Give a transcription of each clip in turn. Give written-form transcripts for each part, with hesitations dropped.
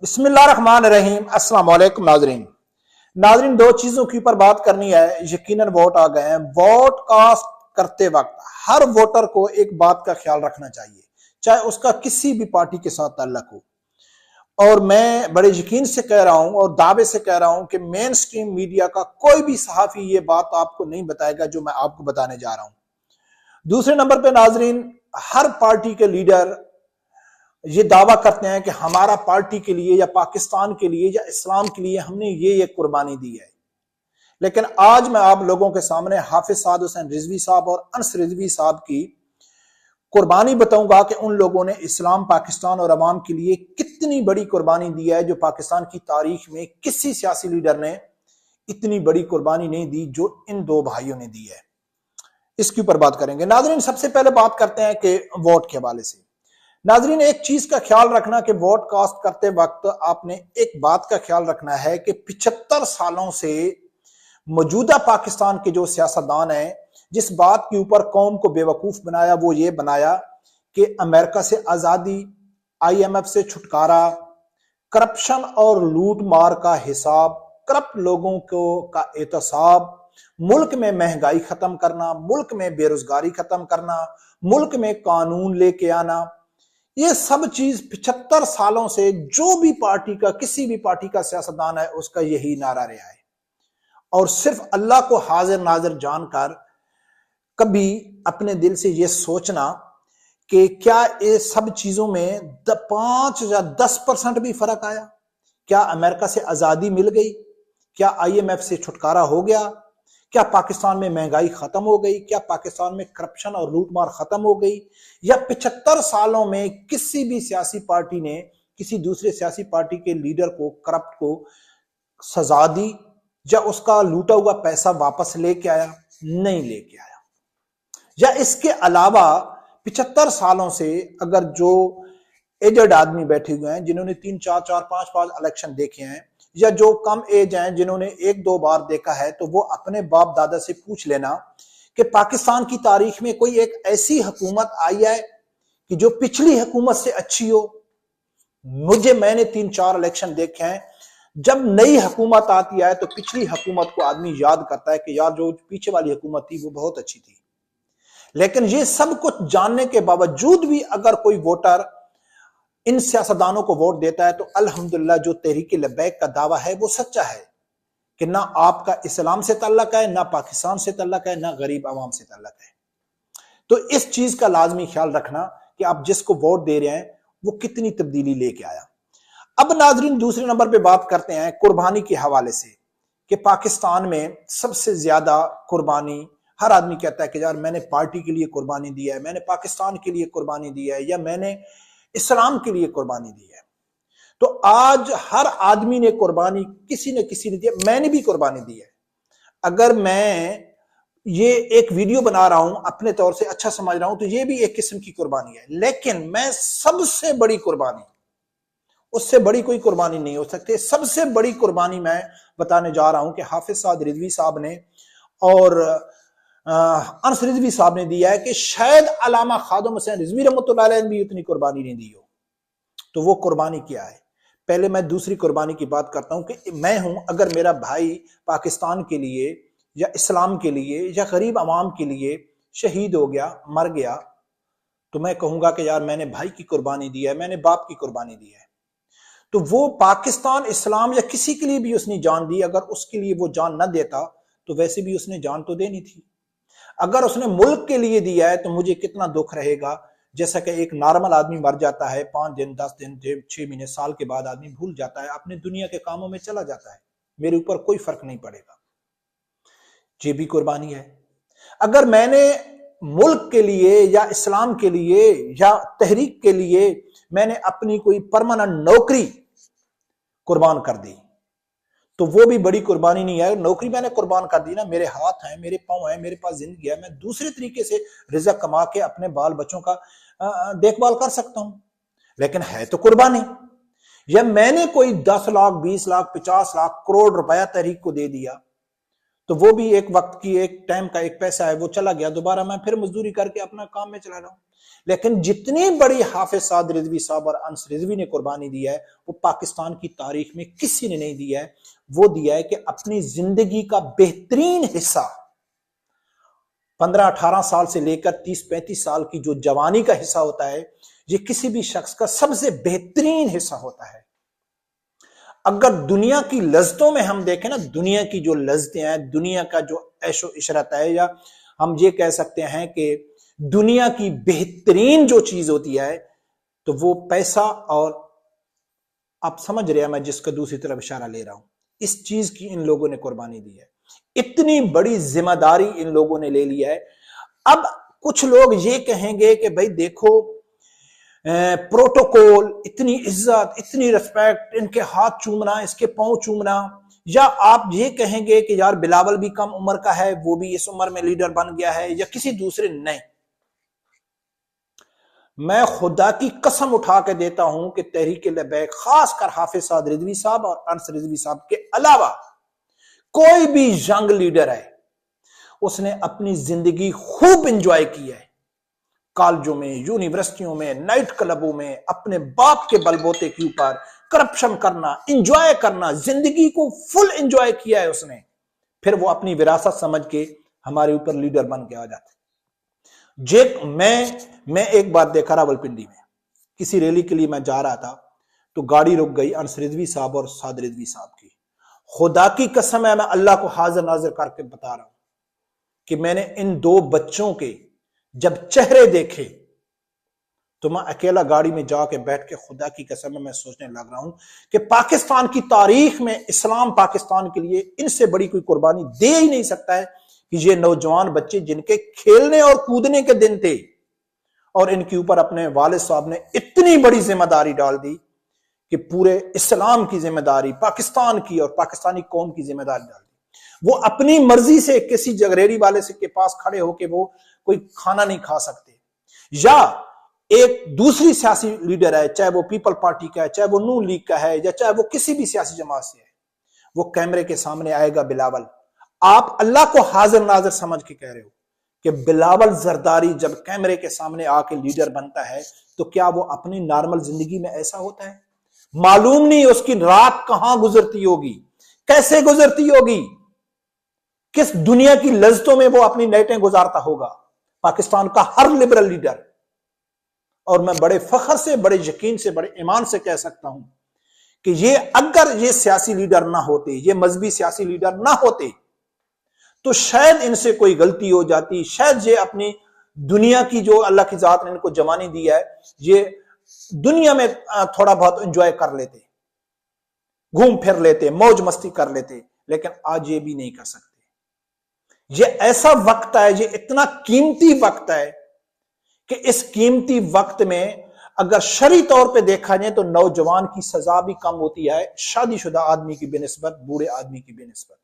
बिस्मिल्लाहिर्रहमानिर्रहीम। अस्सलाम वालेकुम नाजरीन। नाजरीन, दो चीजों के ऊपर बात करनी है। यकीनन वोट आ गए हैं। वोट कास्ट करते वक्त हर वोटर को एक बात का ख्याल रखना चाहिए, चाहे उसका किसी भी पार्टी के साथ ताल्लुक हो। और मैं बड़े यकीन से कह रहा हूं और दावे से कह रहा हूं कि मेन स्ट्रीम मीडिया का कोई भी सहाफी ये बात आपको नहीं बताएगा जो मैं आपको बताने जा रहा हूं। दूसरे नंबर पे नाजरीन, हर पार्टी के लीडर ये दावा करते हैं कि हमारा पार्टी के लिए या पाकिस्तान के लिए या इस्लाम के लिए हमने ये कुर्बानी दी है। लेकिन आज मैं आप लोगों के सामने हाफिज साद हुसैन रिजवी साहब और अनस रिजवी साहब की कुर्बानी बताऊंगा कि उन लोगों ने इस्लाम, पाकिस्तान और अवाम के लिए कितनी बड़ी कुर्बानी दी है, जो पाकिस्तान की तारीख में किसी सियासी लीडर ने इतनी बड़ी कुर्बानी नहीं दी जो इन दो भाइयों ने दी है। इसके ऊपर बात करेंगे। नाजरीन, सबसे पहले बात करते हैं कि वोट के हवाले से। नाजरीन, एक चीज का ख्याल रखना कि वोट कास्ट करते वक्त आपने एक बात का ख्याल रखना है कि 75 सालों से मौजूदा पाकिस्तान के जो सियासतदान हैं, जिस बात के ऊपर कौम को बेवकूफ बनाया वो ये बनाया कि अमेरिका से आजादी, IMF से छुटकारा, करप्शन और लूट मार का हिसाब, करप्ट लोगों को का एहतसाब, मुल्क में महंगाई खत्म करना, मुल्क में बेरोजगारी खत्म करना, मुल्क में कानून लेके आना, ये सब चीज 75 सालों से जो भी पार्टी का, किसी भी पार्टी का सियासतदान है उसका यही नारा रहा है। और सिर्फ अल्लाह को हाजिर नाजिर जानकर कभी अपने दिल से ये सोचना कि क्या ये सब चीजों में 5 या 10% भी फर्क आया? क्या अमेरिका से आजादी मिल गई? क्या IMF से छुटकारा हो गया? क्या पाकिस्तान में महंगाई खत्म हो गई? क्या पाकिस्तान में करप्शन और लूटमार खत्म हो गई? या 75 सालों में किसी भी सियासी पार्टी ने किसी दूसरे सियासी पार्टी के लीडर को, करप्ट को सजा दी या उसका लूटा हुआ पैसा वापस लेके आया? नहीं लेके आया। या इसके अलावा 75 सालों से अगर जो एजेड आदमी बैठे हुए हैं, जिन्होंने 3, 4, 5 इलेक्शन देखे हैं, या जो कम एज हैं जिन्होंने 1-2 बार देखा है, तो वो अपने बाप दादा से पूछ लेना कि पाकिस्तान की तारीख में कोई एक ऐसी हुकूमत आई है कि जो पिछली हुकूमत से अच्छी हो। मैंने 3-4 इलेक्शन देखे हैं। जब नई हुकूमत आती है तो पिछली हुकूमत को आदमी याद करता है कि यार जो पीछे वाली हुकूमत थी वो बहुत अच्छी थी। लेकिन ये सब कुछ जानने के बावजूद भी अगर कोई वोटर इन सियासतदानों को वोट देता है तो अल्हम्दुलिल्लाह जो तहरीक लब्बैक का दावा है वो सच्चा है कि ना आपका इस्लाम से ताल्लुक है, ना पाकिस्तान से ताल्लुक है, ना गरीब आवाम से ताल्लुक है। तो इस चीज का लाजमी ख्याल रखना कि आप जिसको वोट दे रहे हैं वो कितनी तब्दीली लेके आया। अब नाजरीन, दूसरे नंबर पे बात करते हैं कुर्बानी के हवाले से कि पाकिस्तान में सबसे ज्यादा कुर्बानी हर आदमी कहता है कि यार मैंने पार्टी के लिए कुर्बानी दी है, मैंने पाकिस्तान के लिए कुर्बानी दी है, या मैंने इस्लाम के लिए कुर्बानी दी है। तो आज हर आदमी ने कुर्बानी किसी न किसी ने दी है। मैंने भी कुर्बानी दी है। अगर मैं ये एक वीडियो बना रहा हूं अपने तौर से अच्छा समझ रहा हूं तो ये भी एक किस्म की कुर्बानी है। लेकिन मैं सबसे बड़ी कुर्बानी, उससे बड़ी कोई कुर्बानी नहीं हो सकती, सबसे बड़ी कुर्बानी मैं बताने जा रहा हूं कि हाफिज साद रिजवी साहब ने और अनस रिजवी साहब ने दिया है कि शायद अल्लामा खादिम हुसैन रिजवी रहमतुल्लाह अलैह ने भी उतनी कुर्बानी नहीं दी हो। तो वो कुर्बानी क्या है? पहले मैं दूसरी कुर्बानी की बात करता हूं कि मैं हूं, अगर मेरा भाई पाकिस्तान के लिए या इस्लाम के लिए या गरीब आवाम के लिए शहीद हो गया, मर गया, तो मैं कहूंगा कि यार मैंने भाई की कुर्बानी दी है, मैंने बाप की कुर्बानी दी है। तो वो पाकिस्तान, इस्लाम या किसी के लिए भी उसने जान दी, अगर उसके लिए वो जान न देता तो वैसे भी उसने जान तो देनी थी। अगर उसने मुल्क के लिए दिया है तो मुझे कितना दुख रहेगा। जैसा कि एक नॉर्मल आदमी मर जाता है, 5 दिन, 10 दिन, 6 महीने, साल के बाद आदमी भूल जाता है, अपने दुनिया के कामों में चला जाता है, मेरे ऊपर कोई फर्क नहीं पड़ेगा। ये भी कुर्बानी है। अगर मैंने मुल्क के लिए या इस्लाम के लिए या तहरीक के लिए मैंने अपनी कोई परमानेंट नौकरी कुर्बान कर दी तो वो भी बड़ी कुर्बानी नहीं है। नौकरी मैंने कुर्बान कर दी ना, मेरे हाथ हैं, मेरे पांव हैं, मेरे पास जिंदगी है, मैं दूसरे तरीके से रिज़्क कमा के अपने बाल बच्चों का देखभाल कर सकता हूं, लेकिन है तो कुर्बानी। या मैंने कोई 10 लाख, 20 लाख, 50 लाख, करोड़ रुपया तहरीक को दे दिया तो वो भी एक वक्त की, एक टाइम का एक पैसा है, वो चला गया, दोबारा मैं फिर मजदूरी करके अपना काम में चला रहा हूं। लेकिन जितनी बड़ी हाफिज साद रिजवी साहब और अनस रिजवी ने कुर्बानी दी है, वो पाकिस्तान की तारीख में किसी ने नहीं दिया है। वो दिया है कि अपनी जिंदगी का बेहतरीन हिस्सा 15-18 साल से लेकर 30-35 साल की जो जवानी का हिस्सा होता है, ये किसी भी शख्स का सबसे बेहतरीन हिस्सा होता है। अगर दुनिया की लज्जतों में हम देखें ना, दुनिया की जो लज्जतें हैं, दुनिया का जो ऐशो इशरत है, या हम ये कह सकते हैं कि दुनिया की बेहतरीन जो चीज होती है, तो वो पैसा, और आप समझ रहे हैं मैं जिसका दूसरी तरफ इशारा ले रहा हूं, इस चीज की इन लोगों ने कुर्बानी दी है। इतनी बड़ी जिम्मेदारी इन लोगों ने ले लिया है। अब कुछ लोग ये कहेंगे कि भाई देखो, प्रोटोकॉल, इतनी इज्जत, इतनी रिस्पेक्ट, इनके हाथ चूमना, इसके पांव चूमना, या आप ये कहेंगे कि यार बिलावल भी कम उम्र का है, वो भी इस उम्र में लीडर बन गया है, या किसी दूसरे। नहीं, मैं खुदा की कसम उठा के देता हूं कि तहरीक-ए-लबैक, खासकर हाफिज साद रिजवी साहब और अनस रिजवी साहब के अलावा कोई भी यंग लीडर है, उसने अपनी जिंदगी खूब एंजॉय की है। कॉलेजों में, यूनिवर्सिटियों में, नाइट क्लबों में, अपने बाप के बलबोते के ऊपर करप्शन करना, एंजॉय करना, जिंदगी को फुल एंजॉय किया है उसने। फिर वो अपनी विरासत समझ के हमारे ऊपर लीडर बन के आ जाते। मैं एक बार देखा रावलपिंडी में, किसी रैली के लिए मैं जा रहा था, तो गाड़ी रुक गई अनस रिजवी साहब और साद रिजवी साहब की। खुदा की कसम है, मैं अल्लाह को हाजिर नाजिर करके बता रहा हूं कि मैंने इन दो बच्चों के जब चेहरे देखे, तो मैं अकेला गाड़ी में जाके बैठ के खुदा की कसम में मैं सोचने लग रहा हूं कि पाकिस्तान की तारीख में इस्लाम पाकिस्तान के लिए इनसे बड़ी कोई कुर्बानी दे ही नहीं सकता है कि ये नौजवान बच्चे जिनके खेलने और कूदने के दिन थे, और इनके ऊपर अपने वालिद साहब ने इतनी बड़ी जिम्मेदारी डाल दी कि पूरे इस्लाम की जिम्मेदारी, पाकिस्तान की और पाकिस्तानी कौम की जिम्मेदारी डाल दी। वो अपनी मर्जी से किसी जगरेरी वाले से के पास खड़े होके वो कोई खाना नहीं खा सकते, या एक दूसरी सियासी लीडर है, चाहे वो पीपल पार्टी का है, चाहे वो नून लीग का है, या चाहे वो किसी भी सियासी जमात से है, वो कैमरे के सामने आएगा। बिलावल, आप अल्लाह को हाजिर नाजिर समझ के कह रहे हो कि बिलावल जरदारी जब कैमरे के सामने आके लीडर बनता है, तो क्या वो अपनी नॉर्मल जिंदगी में ऐसा होता है? मालूम नहीं उसकी रात कहां गुजरती होगी, कैसे गुजरती होगी, किस दुनिया की लज्जतों में वो अपनी नाइटें गुजारता होगा। पाकिस्तान का हर लिबरल लीडर, और मैं बड़े फख्र से, बड़े यकीन से, बड़े ईमान से कह सकता हूं कि ये अगर ये सियासी लीडर ना होते, ये मजहबी सियासी लीडर ना होते, तो शायद इनसे कोई गलती हो जाती, शायद ये अपनी दुनिया की जो अल्लाह की जात ने इनको जवानी दी है, ये दुनिया में थोड़ा बहुत एंजॉय कर लेते, घूम फिर लेते, मौज मस्ती कर लेते। लेकिन आज ये भी नहीं कर सकते। ये ऐसा वक्त है, ये इतना कीमती वक्त है कि इस कीमती वक्त में अगर शरई तौर पे देखा जाए तो नौजवान की सजा भी कम होती है शादीशुदा आदमी की बेनिस्बत, बूढ़े आदमी की बेनिस्बत।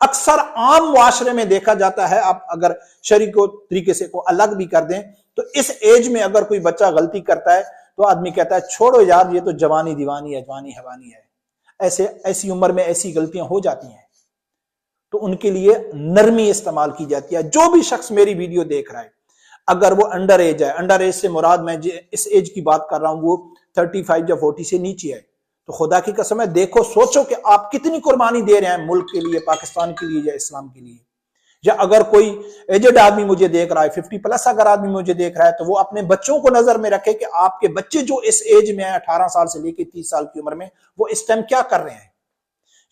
अक्सर आम मुआशरे में देखा जाता है, आप अगर शरई को तरीके से को अलग भी कर दें, तो इस एज में अगर कोई बच्चा गलती करता है तो आदमी कहता है छोड़ो यार, ये तो जवानी दीवानी है, जवानी हवानी है। ऐसी उम्र में ऐसी गलतियां हो जाती हैं, तो उनके लिए नरमी इस्तेमाल की जाती है। जो भी शख्स मेरी वीडियो देख रहा है, अगर वो अंडर एज है, अंडर एज से मुराद मैं इस एज की बात कर रहा हूं, वो 35 या 40 से नीचे है, तो खुदा की कसम है, देखो, सोचो कि आप कितनी कुर्बानी दे रहे हैं मुल्क के लिए, पाकिस्तान के लिए, या इस्लाम के लिए। या अगर कोई एजेड आदमी मुझे देख रहा है, 50 प्लस अगर आदमी मुझे देख रहा है, तो वो अपने बच्चों को नजर में रखे कि आपके बच्चे जो इस एज में है, 18 साल से लेकर 30 साल की उम्र में, वो इस टाइम क्या कर रहे हैं।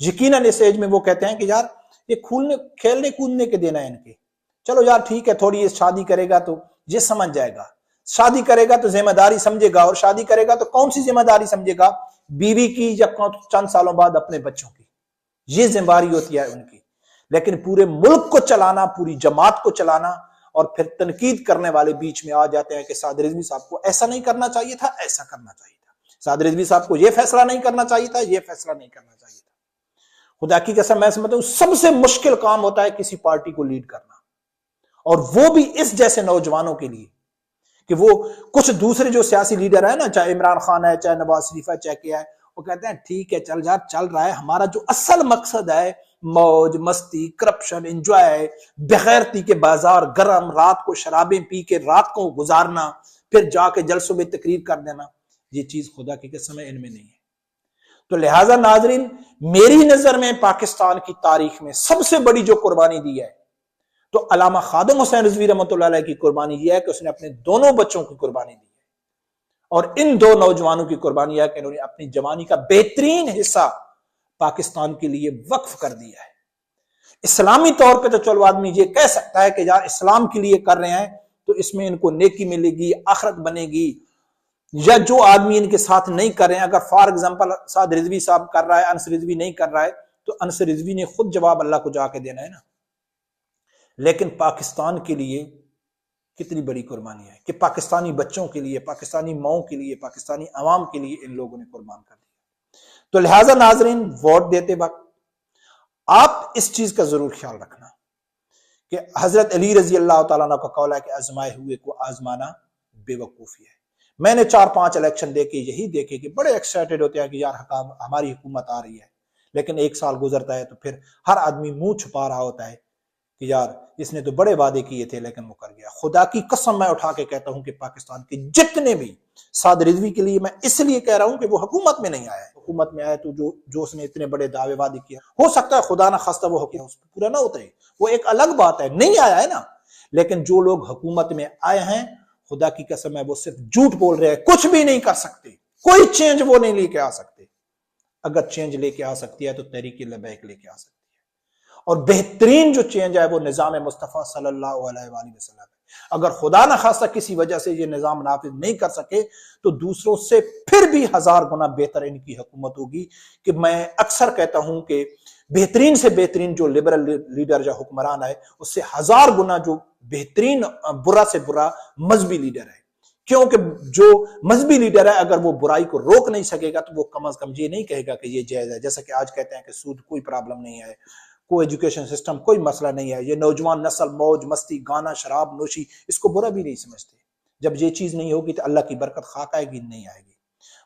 यकीनन इस एज में वो कहते हैं कि यार ये खेलने कूदने के दिन है इनके, चलो यार ठीक है, थोड़ी ये शादी करेगा तो ये समझ जाएगा, शादी करेगा तो जिम्मेदारी समझेगा, और शादी करेगा तो कौन सी जिम्मेदारी समझेगा, बीवी की या चंद सालों बाद अपने बच्चों की, ये जिम्मेदारी होती है उनकी। लेकिन पूरे मुल्क को चलाना, पूरी जमात को चलाना, और फिर तनकीद करने वाले बीच में आ जाते हैं कि साद रिजवी साहब को ऐसा नहीं करना चाहिए था, ऐसा करना चाहिए था, साद रिजवी साहब को यह फैसला नहीं करना चाहिए था, यह फैसला नहीं करना चाहिए था। खुदा की कसम मैं समझता हूं सबसे मुश्किल काम होता है किसी पार्टी को लीड करना, और वो भी इस जैसे नौजवानों के लिए कि वो कुछ दूसरे जो सियासी लीडर है ना, चाहे इमरान खान है, चाहे नवाज शरीफ है, चाहे क्या है, वो कहते हैं ठीक है चल यार, चल रहा है, हमारा जो असल मकसद है मौज मस्ती, करप्शन, एंजॉय, बेगैरती के बाजार गरम, रात को शराबें पी के रात को गुजारना, फिर जाके जलसों में तकरीर कर देना, ये चीज खुदा की कसम है इनमें नहीं है। तो लिहाजा नाजरीन, मेरी नजर में पाकिस्तान की तारीख में सबसे बड़ी जो कुर्बानी दी है तो अल्लामा खादिम हुसैन रिजवी रहमतुल्लाह अलैह की कुर्बानी यह है कि उसने अपने दोनों बच्चों की कुर्बानी दी है, और इन दो नौजवानों की कुर्बानी है कि इन्होंने अपनी जवानी का बेहतरीन हिस्सा पाकिस्तान के लिए वक्फ कर दिया है। इस्लामी तौर पे तो चलो आदमी ये कह सकता है कि यार इस्लाम के लिए कर रहे हैं तो इसमें इनको नेकी मिलेगी, आखिरत बनेगी, या जो आदमी इनके साथ नहीं कर रहे हैं, अगर फॉर एग्जांपल साद रिजवी साहब कर रहा है, अनस रिजवी नहीं कर रहा है, तो अनस रिजवी ने खुद जवाब अल्लाह को जाके देना है ना। लेकिन पाकिस्तान के लिए कितनी बड़ी कुर्बानी है कि पाकिस्तानी बच्चों के लिए, पाकिस्तानी माओं के लिए, पाकिस्तानी अवाम के लिए इन लोगों ने कुर्बान कर दिया। तो लिहाजा नाजरीन, वोट देते वक्त आप इस चीज का जरूर ख्याल रखना कि हजरत अली रजी अल्लाह तआला अन्हु का कौल है कि आजमाए हुए को आजमाना बेवकूफी है। मैंने 4-5 इलेक्शन देखे, यही देखे कि बड़े एक्साइटेड होते हैं कि यार हमारी हुकूमत आ रही है, लेकिन एक साल गुजरता है तो फिर हर आदमी मुंह छुपा रहा होता है कि यार इसने तो बड़े वादे किए थे लेकिन वो कर गया। खुदा की कसम मैं उठा के कहता हूं कि पाकिस्तान के जितने भी, साद रिजवी के लिए मैं इसलिए कह रहा हूं कि वो हुकूमत में नहीं आया है, हुकूमत में आया तो जो उसने इतने बड़े दावे वादे किया, हो सकता है खुदा ना खास्ता वो हुकूमत उस पर पूरा ना उतरे, वो एक अलग बात है, नहीं आया है ना। लेकिन जो लोग हुकूमत में आए हैं, खुदा की कसम है वो सिर्फ झूठ बोल रहे हैं, कुछ भी नहीं कर सकते, कोई चेंज वो नहीं लेके आ सकते। अगर चेंज लेके आ सकती है तो तहरीक लबैक लेके आ सकती है, और बेहतरीन जो चेंज है वो निजाम मुस्तफ़ा सल्लल्लाहु अलैहि वसल्लम है। अगर खुदा न खासा किसी वजह से ये निजाम नाफिज नहीं कर सके तो दूसरों से फिर भी 1000 गुना बेहतर इनकी हुकूमत होगी। कि मैं अक्सर कहता हूं कि बेहतरीन से बेहतरीन जो लिबरल लीडर या हुक्मरान है उससे 1000 गुना जो बेहतरीन बुरा से बुरा मजहबी लीडर है। क्योंकि जो मजहबी लीडर है अगर वो बुराई को रोक नहीं सकेगा तो वो कम अज कम ये नहीं कहेगा कि ये जायज है। जैसा कि आज कहते हैं कि सूद कोई प्रॉब्लम नहीं है, को एजुकेशन सिस्टम कोई मसला नहीं है, ये नौजवान नस्ल मौज मस्ती गाना शराब नोशी इसको बुरा भी नहीं समझते। जब ये चीज नहीं होगी तो अल्लाह की बरकत खाक आएगी नहीं आएगी।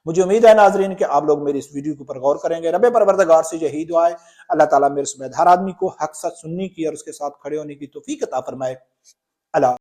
मुझे उम्मीद है नाजरीन कि आप लोग मेरी इस वीडियो के ऊपर गौर करेंगे। रब परवरदिगार से यही दुआ है अल्लाह ताला मेरे समेत हर आदमी को हक सच सुनने की और उसके साथ खड़े होने की तौफीक अता फरमाए। अल्लाह।